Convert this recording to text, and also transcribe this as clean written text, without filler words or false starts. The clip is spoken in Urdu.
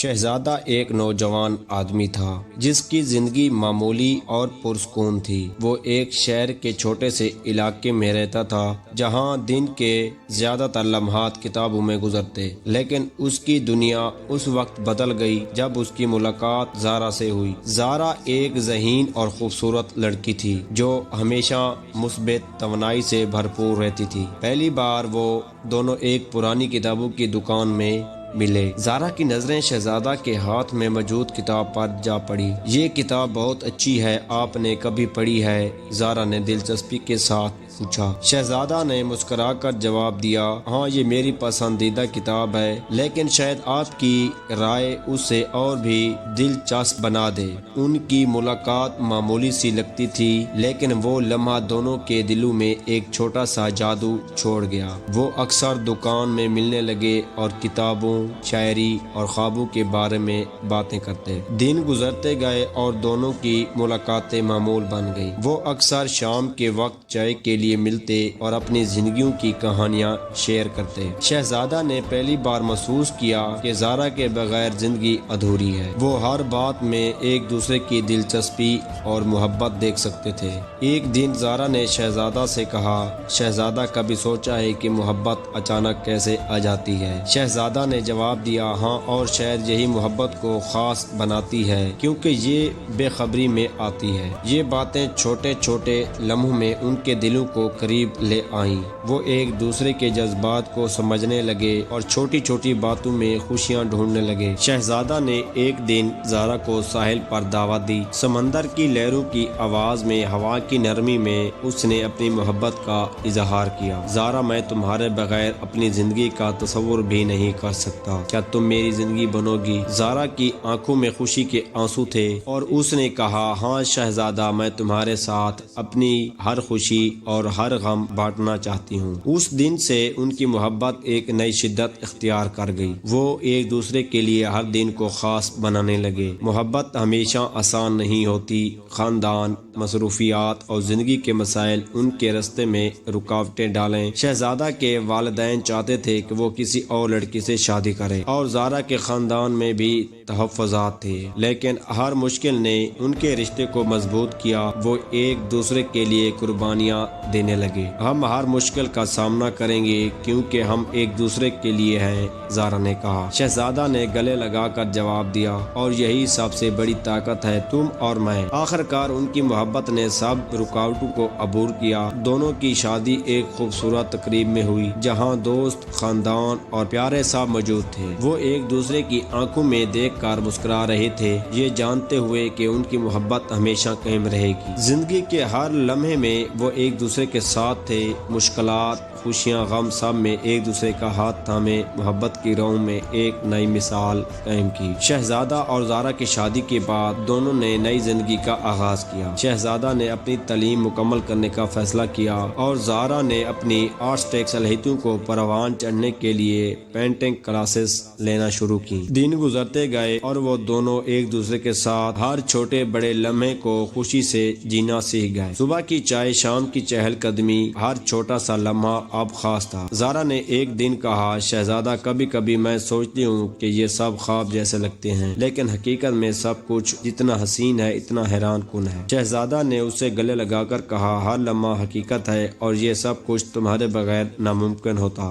شہزادہ ایک نوجوان آدمی تھا جس کی زندگی معمولی اور پرسکون تھی۔ وہ ایک شہر کے چھوٹے سے علاقے میں رہتا تھا جہاں دن کے زیادہ تر لمحات کتابوں میں گزرتے، لیکن اس کی دنیا اس وقت بدل گئی جب اس کی ملاقات زارا سے ہوئی۔ زارا ایک ذہین اور خوبصورت لڑکی تھی جو ہمیشہ مثبت توانائی سے بھرپور رہتی تھی۔ پہلی بار وہ دونوں ایک پرانی کتابوں کی دکان میں ملے۔ زارا کی نظریں شہزادہ کے ہاتھ میں موجود کتاب پر جا پڑی۔ یہ کتاب بہت اچھی ہے، آپ نے کبھی پڑھی ہے؟ زارا نے دلچسپی کے ساتھ پوچھا۔ شہزادہ نے مسکرا کر جواب دیا، ہاں یہ میری پسندیدہ کتاب ہے، لیکن شاید آپ کی رائے اسے اور بھی دلچسپ بنا دے۔ ان کی ملاقات معمولی سی لگتی تھی، لیکن وہ لمحہ دونوں کے دلوں میں ایک چھوٹا سا جادو چھوڑ گیا۔ وہ اکثر دکان میں ملنے لگے اور کتابوں، شاعری اور خوابوں کے بارے میں باتیں کرتے۔ دن گزرتے گئے اور دونوں کی ملاقاتیں معمول بن گئیں۔ وہ اکثر شام کے وقت چائے کے لیے ملتے اور اپنی زندگیوں کی کہانیاں شیئر کرتے۔ شہزادہ نے پہلی بار محسوس کیا کہ زارا کے بغیر زندگی ادھوری ہے۔ وہ ہر بات میں ایک دوسرے کی دلچسپی اور محبت دیکھ سکتے تھے۔ ایک دن زارا نے شہزادہ سے کہا، شہزادہ کبھی سوچا ہے کہ محبت اچانک کیسے آ جاتی ہے؟ شہزادہ نے جواب دیا، ہاں، اور شاید یہی محبت کو خاص بناتی ہے کیونکہ یہ بے خبری میں آتی ہے۔ یہ باتیں چھوٹے چھوٹے لمحوں میں ان کے دلوں کو قریب لے آئیں۔ وہ ایک دوسرے کے جذبات کو سمجھنے لگے اور چھوٹی چھوٹی باتوں میں خوشیاں ڈھونڈنے لگے۔ شہزادہ نے ایک دن زارا کو ساحل پر دعوت دی۔ سمندر کی لہروں کی آواز میں، ہوا کی نرمی میں اس نے اپنی محبت کا اظہار کیا۔ زارا، میں تمہارے بغیر اپنی زندگی کا تصور بھی نہیں کر سکتا، کیا تم میری زندگی بنو گی؟ زارا کی آنکھوں میں خوشی کے آنسو تھے اور اس نے کہا، ہاں شہزادہ، میں تمہارے ساتھ اپنی ہر خوشی اور ہر غم بانٹنا چاہتی ہوں۔ اس دن سے ان کی محبت ایک نئی شدت اختیار کر گئی۔ وہ ایک دوسرے کے لیے ہر دن کو خاص بنانے لگے۔ محبت ہمیشہ آسان نہیں ہوتی۔ خاندان، مصروفیات اور زندگی کے مسائل ان کے راستے میں رکاوٹیں ڈالیں۔ شہزادہ کے والدین چاہتے تھے کہ وہ کسی اور لڑکی سے شادی کرے اور زارا کے خاندان میں بھی تحفظات تھے، لیکن ہر مشکل نے ان کے رشتے کو مضبوط کیا۔ وہ ایک دوسرے کے لیے قربانیاں دینے لگے۔ ہم ہر مشکل کا سامنا کریں گے کیونکہ ہم ایک دوسرے کے لیے ہیں، زارا نے کہا۔ شہزادہ نے گلے لگا کر جواب دیا، اور یہی سب سے بڑی طاقت ہے، تم اور میں۔ آخرکار ان کی محبت نے سب رکاوٹوں کو عبور کیا۔ دونوں کی شادی ایک خوبصورت تقریب میں ہوئی جہاں دوست، خاندان اور پیارے صاحب موجود تھے۔ وہ ایک دوسرے کی آنکھوں میں دیکھ کر مسکرا رہے تھے، یہ جانتے ہوئے کہ ان کی محبت ہمیشہ قائم رہے گی۔ زندگی کے ہر لمحے میں وہ ایک دوسرے کے ساتھ تھے، مشکلات، خوشیاں، غم، سب میں ایک دوسرے کا ہاتھ تھامے محبت کی راہوں میں ایک نئی مثال قائم کی۔ شہزادہ اور زارا کی شادی کے بعد دونوں نے نئی زندگی کا آغاز کیا۔ شہزادہ نے اپنی تعلیم مکمل کرنے کا فیصلہ کیا اور زارا نے اپنی آرٹسٹک صلاحیتوں کو پروان چڑھنے کے لیے پینٹنگ کلاسز لینا شروع کی۔ دن گزرتے گئے اور وہ دونوں ایک دوسرے کے ساتھ ہر چھوٹے بڑے لمحے کو خوشی سے جینا سیکھ گئے۔ صبح کی چائے، شام کی چہل قدمی، ہر چھوٹا سا لمحہ اب خاص تھا۔ زارا نے ایک دن کہا، شہزادہ کبھی کبھی میں سوچتی ہوں کہ یہ سب خواب جیسے لگتے ہیں، لیکن حقیقت میں سب کچھ جتنا حسین ہے اتنا حیران کن ہے۔ شہزادہ نے اسے گلے لگا کر کہا، ہر لمحہ حقیقت ہے اور یہ سب کچھ تمہارے بغیر ناممکن ہوتا۔